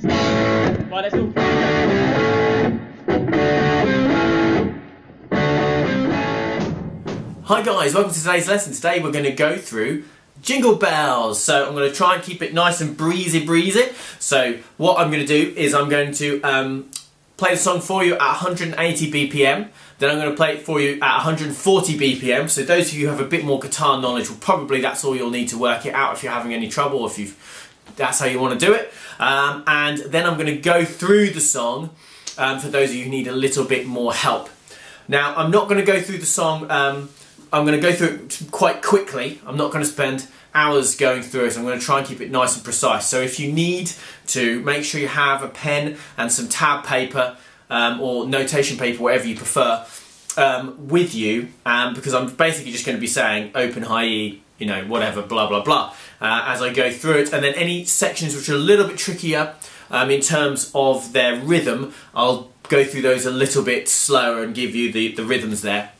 Right, let's all. Hi guys, welcome to today's lesson. Today we're going to go through Jingle Bells. So I'm going to try and keep it nice and breezy. So what I'm going to do is I'm going to play the song for you at 180 BPM. Then I'm going to play it for you at 140 BPM. So those of you who have a bit more guitar knowledge will probably, that's all you'll need to work it out if you're having any trouble, or if that's how you want to do it. And then I'm going to go through the song for those of you who need a little bit more help. Now I'm not going to go through the song, I'm going to go through it quite quickly. I'm not going to spend hours going through it. I'm going to try and keep it nice and precise. So if you need to, make sure you have a pen and some tab paper or notation paper, whatever you prefer, with you, because I'm basically just going to be saying open, high E, you know, whatever, blah, blah, blah, as I go through it. And then any sections which are a little bit trickier in terms of their rhythm, I'll go through those a little bit slower and give you the rhythms there.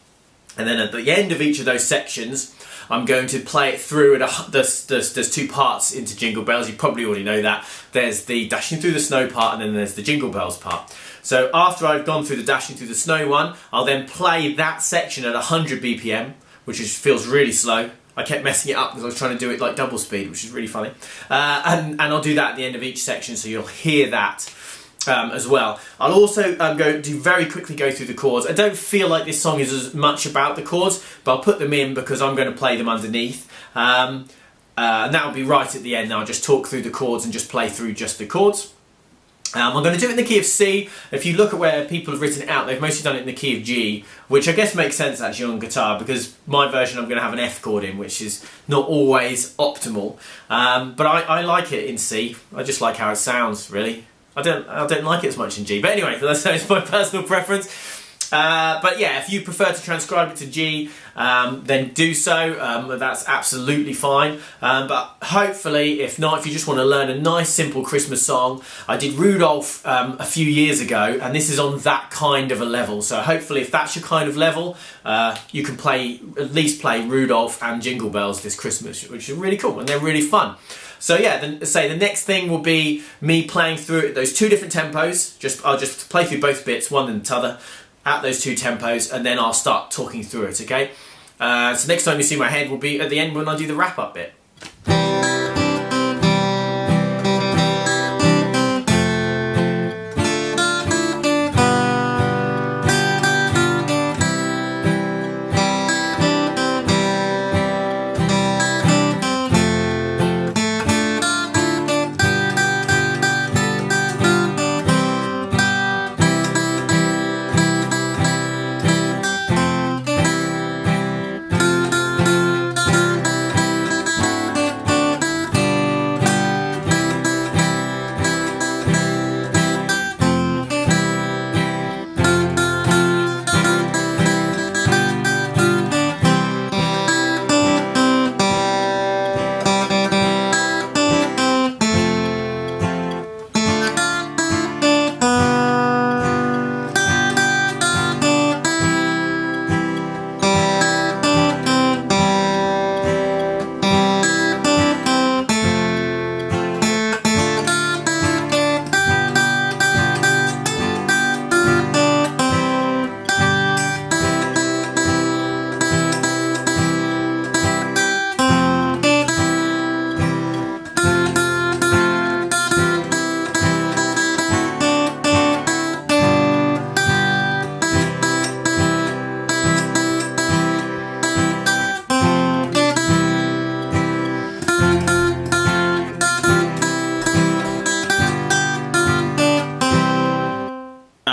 And then at the end of each of those sections, I'm going to play it through. There's two parts into Jingle Bells. You probably already know that. There's the Dashing Through the Snow part, and then there's the Jingle Bells part. So after I've gone through the Dashing Through the Snow one, I'll then play that section at 100 BPM, which feels really slow. I kept messing it up because I was trying to do it like double speed, which is really funny. And I'll do that at the end of each section, so you'll hear that as well. I'll also very quickly go through the chords. I don't feel like this song is as much about the chords, but I'll put them in because I'm going to play them underneath. And that'll be right at the end. I'll just talk through the chords and just play through just the chords. I'm going to do it in the key of C. If you look at where people have written it out, they've mostly done it in the key of G, which I guess makes sense actually on guitar, because my version I'm going to have an F chord in, which is not always optimal. But I like it in C. I just like how it sounds, really. I don't like it as much in G, but anyway, that's my personal preference. But yeah, if you prefer to transcribe it to G, then do so. That's absolutely fine. But hopefully, if not, if you just want to learn a nice, simple Christmas song, I did Rudolph a few years ago, and this is on that kind of a level. So hopefully, if that's your kind of level, you can at least play Rudolph and Jingle Bells this Christmas, which is really cool, and they're really fun. So yeah, then say the next thing will be me playing through it, those two different tempos. I'll just play through both bits, one and the other, at those two tempos, and then I'll start talking through it, okay? So next time you see my head will be at the end when I do the wrap-up bit.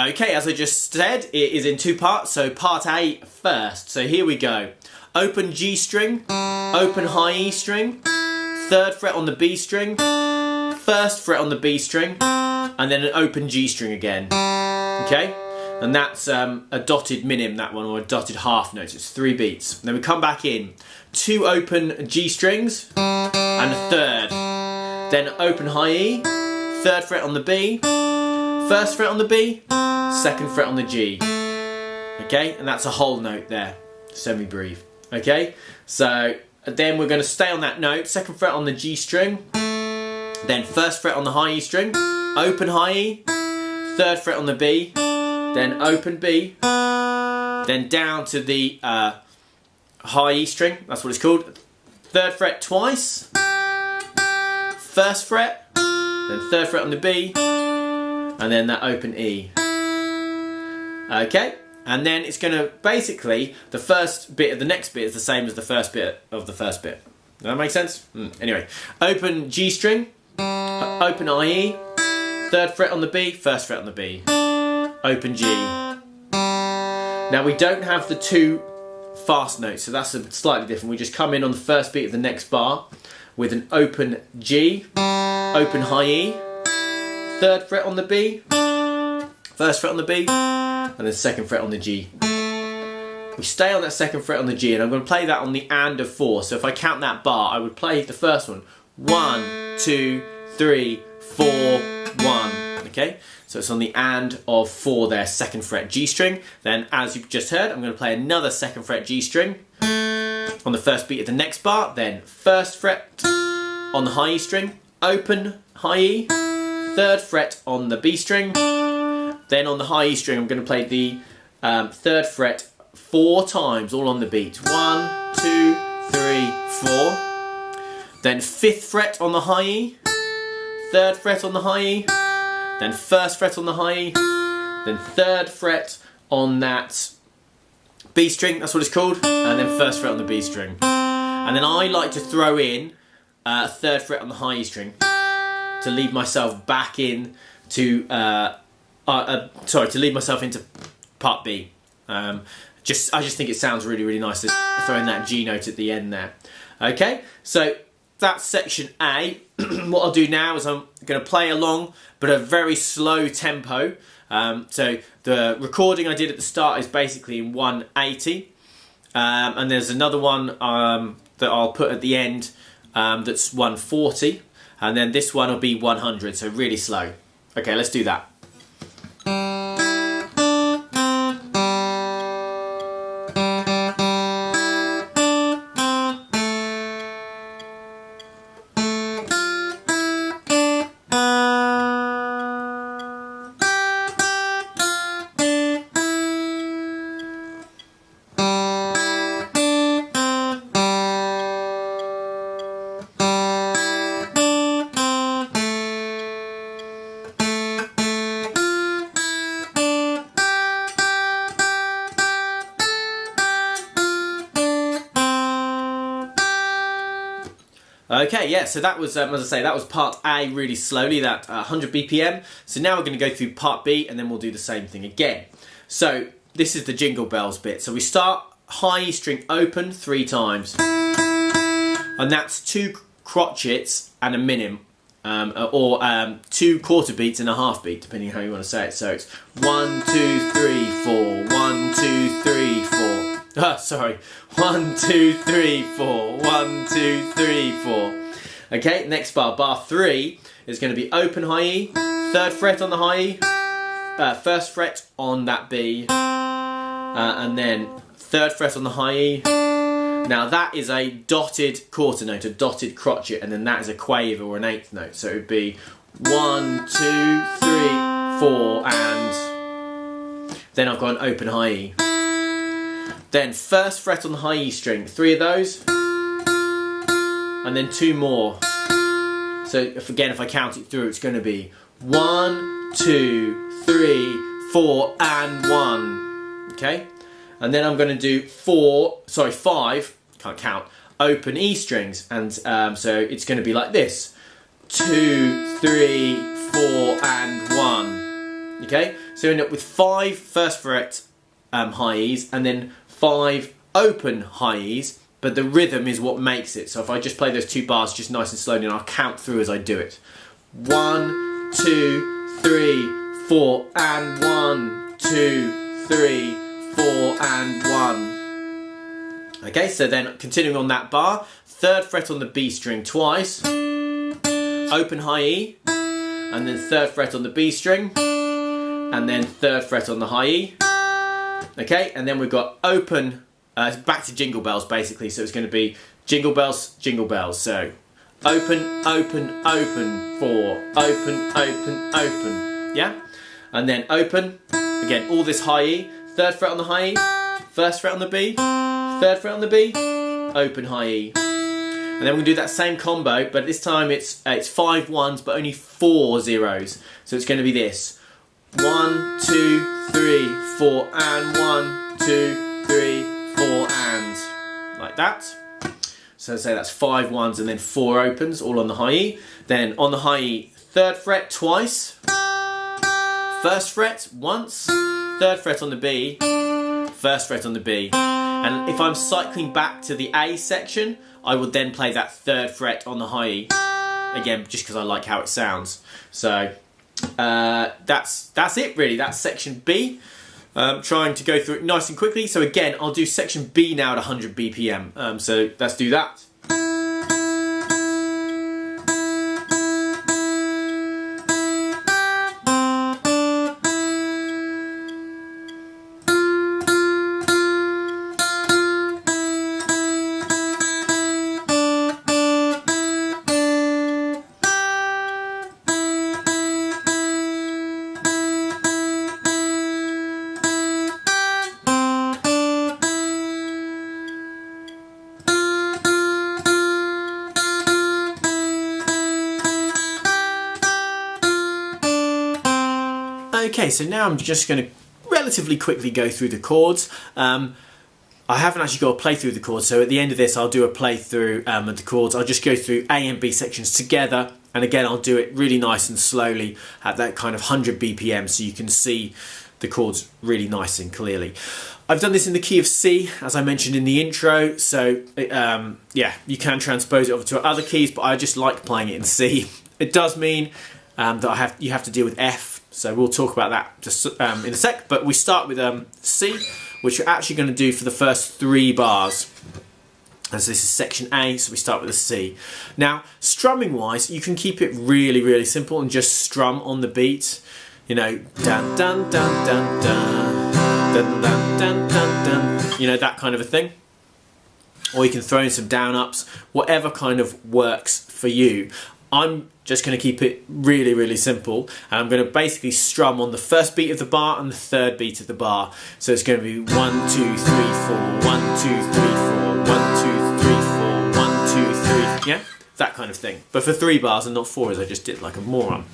Okay, as I just said, it is in two parts, so part A first. So here we go. Open G string, open high E string, 3rd fret on the B string, 1st fret on the B string, and then an open G string again. Okay? And that's a dotted minim, that one, or a dotted half note. It's 3 beats. Then we come back in. 2 open G strings, and a 3rd. Then open high E, 3rd fret on the B, 1st fret on the B, 2nd fret on the G. Okay, and that's a whole note there, semi-brief. Okay, so then we're going to stay on that note, 2nd fret on the G string, then 1st fret on the high E string, open high E, 3rd fret on the B, then open B, then down to the high E string, that's what it's called. 3rd fret twice, 1st fret, then 3rd fret on the B, and then that open E. Okay, and then it's going to basically, the first bit of the next bit is the same as the first bit of the first bit. Does that make sense? Anyway, open G string, open IE, 3rd fret on the B, 1st fret on the B, open G. Now we don't have the 2 fast notes, so that's slightly different. We just come in on the first beat of the next bar with an open G, open high E, 3rd fret on the B, 1st fret on the B, and then 2nd fret on the G. We stay on that 2nd fret on the G, and I'm going to play that on the and of 4. So if I count that bar, I would play the first one. 1, 2, 3, 4, 1. Okay, so it's on the and of 4 there, 2nd fret G string. Then, as you've just heard, I'm going to play another 2nd fret G string on the first beat of the next bar. Then 1st fret on the high E string, open high E, 3rd fret on the B string. Then on the high E string, I'm going to play the 3rd fret 4 times, all on the beat. 1, 2, 3, 4. Then 5th fret on the high E, 3rd fret on the high E, then 1st fret on the high E, then 3rd fret on that B string, that's what it's called, and then 1st fret on the B string. And then I like to throw in a 3rd fret on the high E string to lead myself back in to to lead myself into part B. I just think it sounds really, really nice to throw in that G note at the end there. Okay, so that's section A. What I'll do now is I'm going to play along, but at a very slow tempo. So the recording I did at the start is basically in 180, and there's another one that I'll put at the end that's 140, and then this one will be 100, so really slow. Okay, let's do that. Okay, yeah, so that was, as I say, that was part A really slowly, that 100 BPM. So now we're going to go through part B, and then we'll do the same thing again. So this is the Jingle Bells bit. So we start high E string open 3 times. And that's 2 crotchets and a minim. Or 2 quarter beats and a half beat, depending on how you want to say it. So it's 1, 2, 3, 4, 1, 2, 3, 4. Sorry, 1, 2, 3, 4, 1, 2, 3, 4. Okay, next bar, bar 3 is going to be open high E, 3rd fret on the high E, 1st fret on that B, and then 3rd fret on the high E. Now that is a dotted quarter note, a dotted crotchet, and then that is a quaver or an 8th note. So it would be 1, 2, 3, 4, and then I've got an open high E. Then 1st fret on the high E string, 3 of those, and then 2 more. So if I count it through, it's going to be 1, 2, 3, 4, and 1. Okay, and then I'm going to do 5, can't count, open E strings, and so it's going to be like this: 2, 3, 4, and 1. Okay, so you end up with 5 1st fret high E's, and then 5 open high E's, but the rhythm is what makes it. So if I just play those 2 bars just nice and slowly, and I'll count through as I do it. 1, 2, 3, 4, and 1, 2, 3, 4, and 1. Okay, so then continuing on that bar, 3rd fret on the B string twice, open high E, and then 3rd fret on the B string, and then 3rd fret on the high E. Okay, and then we've got open, back to Jingle Bells basically, so it's going to be Jingle Bells, Jingle Bells. So open, open, open, 4, open, open, open, yeah? And then open, again, all this high E, 3rd fret on the high E, 1st fret on the B, 3rd fret on the B, open high E. And then we'll do that same combo, but this time it's 5 ones, but only 4 zeros. So it's going to be this. 1, 2, 3, 4, and 1, 2, 3, 4, and. Like that. So say that's 5 ones and then 4 opens, all on the high E. Then on the high E, 3rd fret twice. 1st fret once. 3rd fret on the B. 1st fret on the B. And if I'm cycling back to the A section, I would then play that 3rd fret on the high E. Again, just because I like how it sounds. So that's it really, that's section B. Trying to go through it nice and quickly. So again, I'll do section B now at 100 BPM. So let's do that. Okay, so now I'm just going to relatively quickly go through the chords. I haven't actually got a playthrough of the chords, so at the end of this I'll do a playthrough of the chords. I'll just go through A and B sections together, and again I'll do it really nice and slowly at that kind of 100 BPM so you can see the chords really nice and clearly. I've done this in the key of C, as I mentioned in the intro, so yeah, you can transpose it over to other keys, but I just like playing it in C. It does mean that you have to deal with F, so we'll talk about that just in a sec, but we start with C, which we're actually going to do for the first 3 bars. As this is section A, so we start with a C. Now, strumming wise, you can keep it really, really simple and just strum on the beat. You know, dun dun dun dun dun, dun dun dun dun dun, you know, that kind of a thing. Or you can throw in some down ups, whatever kind of works for you. I'm just going to keep it really, really simple, and I'm going to basically strum on the first beat of the bar and the 3rd beat of the bar. So it's going to be 1, 2, 3, 4, 1, 2, 3, 4, 1, 2, 3, 4, 1, 2, 3, yeah, that kind of thing. But for 3 bars and not 4, as I just did like a moron.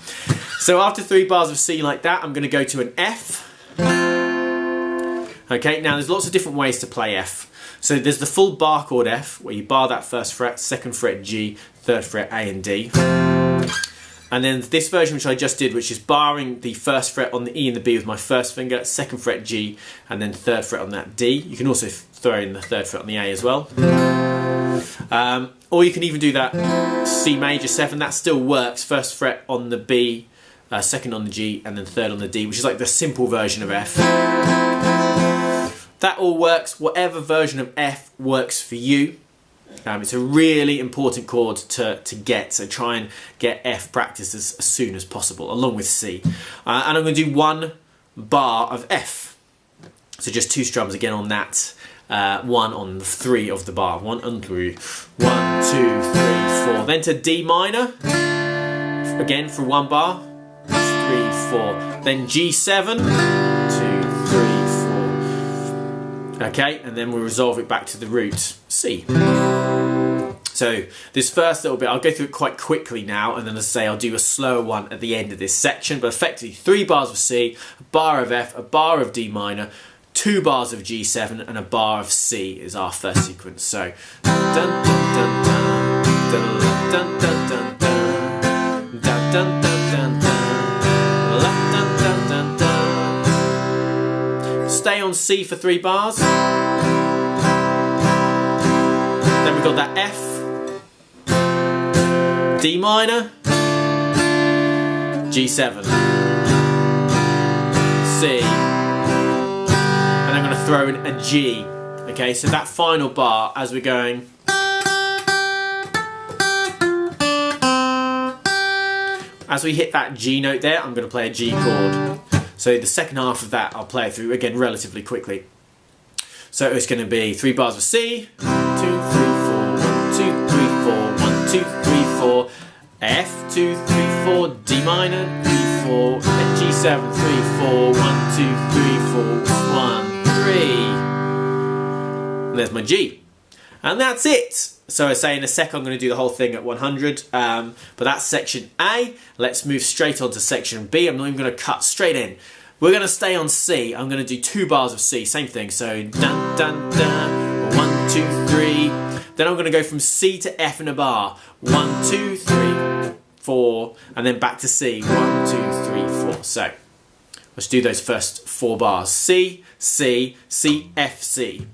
So after 3 bars of C like that, I'm going to go to an F. Okay, now there's lots of different ways to play F. So there's the full bar chord F, where you bar that 1st fret, 2nd fret G, 3rd fret A and D. And then this version which I just did, which is barring the 1st fret on the E and the B with my 1st finger, 2nd fret G, and then 3rd fret on that D. You can also throw in the 3rd fret on the A as well. Or you can even do that C major 7, that still works. 1st fret on the B, 2nd on the G, and then 3rd on the D, which is like the simple version of F. That all works, whatever version of F works for you. It's a really important chord to get, so try and get F practiced as soon as possible, along with C. And I'm going to do 1 bar of F. So just 2 strums again on that, 1 on the 3 of the bar. 1 and 3. 1, 2, 3, 4. Then to D minor, again for 1 bar. 3, 4. Then G7, 2, 3, 4. Okay, and then we'll resolve it back to the root C. So this first little bit, I'll go through it quite quickly now, and then as I say, I'll do a slower one at the end of this section, but effectively 3 bars of C, a bar of F, a bar of D minor, 2 bars of G7, and a bar of C is our first sequence. So dun dun dun dun dun dun dun dun dun dun dun dun dun dun. Stay on C for 3 bars. Then we've got that F, D minor, G7, C, and I'm going to throw in a G. Okay, so that final bar as we're going. As we hit that G note there, I'm going to play a G chord. So the second half of that I'll play it through again relatively quickly. So it's going to be 3 bars of C, 1, 2, 3, 4, 1, 2, 3, 4, 1, 2, 3, 4, 2, 3, 4, D minor, 3, 4, then G7, 3, 4, 1, 2, 3, 4, 1, 3. And there's my G. And that's it. So I say in a sec I'm going to do the whole thing at 100, but that's section A. Let's move straight on to section B. I'm not even going to cut straight in. We're going to stay on C. I'm going to do 2 bars of C, same thing. So dun dun dun, 1, 2, 3. Then I'm going to go from C to F in a bar. 1, 2, 3, 4, and then back to C. 1, 2, 3, 4. So let's do those first 4 bars. C, C, C, F, C.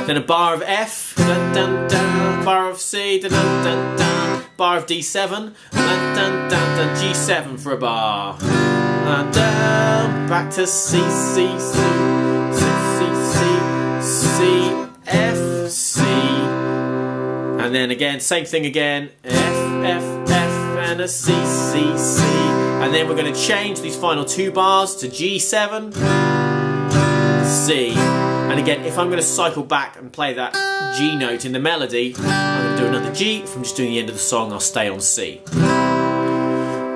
Then a bar of F, dun, dun, dun, bar of C, dun, dun, dun, dun, bar of D7, dun, dun, dun, dun, G7 for a bar. Dun, dun, back to C, C, C, C, C, C, C, F, C. And then again, same thing again, F, F, F, and a C, C, C. And then we're going to change these final 2 bars to G7, C. And again, if I'm going to cycle back and play that G note in the melody, I'm going to do another G. If I'm just doing the end of the song, I'll stay on C.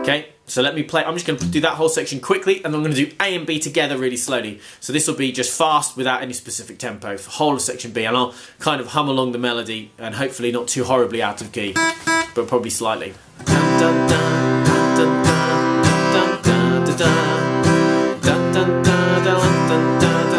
Okay, so let me play. I'm just going to do that whole section quickly, and I'm going to do A and B together really slowly. So this will be just fast without any specific tempo for the whole of section B, and I'll kind of hum along the melody, and hopefully not too horribly out of key, but probably slightly. Dun, dun, dun, dun, dun, dun, dun, dun, dun, dun, dun, dun, dun, dun.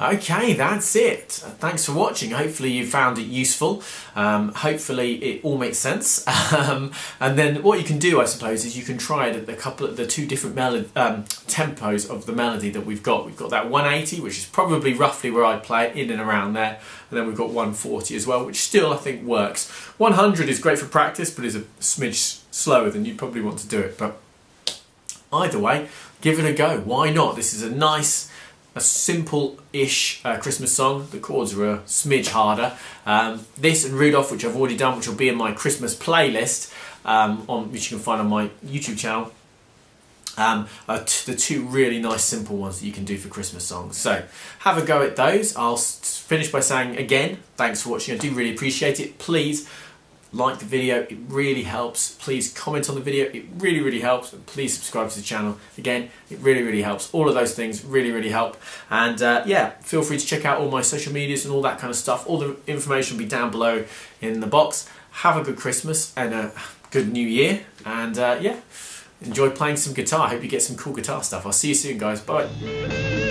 Okay, that's it. Thanks for watching. Hopefully you found it useful. Hopefully it all makes sense. And then what you can do, I suppose, is you can try it at the 2 different tempos of the melody that we've got. We've got that 180, which is probably roughly where I play it, in and around there. And then we've got 140 as well, which still I think works. 100 is great for practice, but is a smidge slower than you'd probably want to do it. But either way, give it a go. Why not? This is a simple-ish Christmas song. The chords are a smidge harder. This and Rudolph, which I've already done, which will be in my Christmas playlist, which you can find on my YouTube channel, are the 2 really nice simple ones that you can do for Christmas songs. So have a go at those. I'll finish by saying again, thanks for watching. I do really appreciate it. Please like the video, it really helps. Please comment on the video, it really, really helps. And please subscribe to the channel. Again, it really, really helps. All of those things really, really help. And yeah, feel free to check out all my social medias and all that kind of stuff. All the information will be down below in the box. Have a good Christmas and a good New Year. And yeah, enjoy playing some guitar. I hope you get some cool guitar stuff. I'll see you soon, guys. Bye.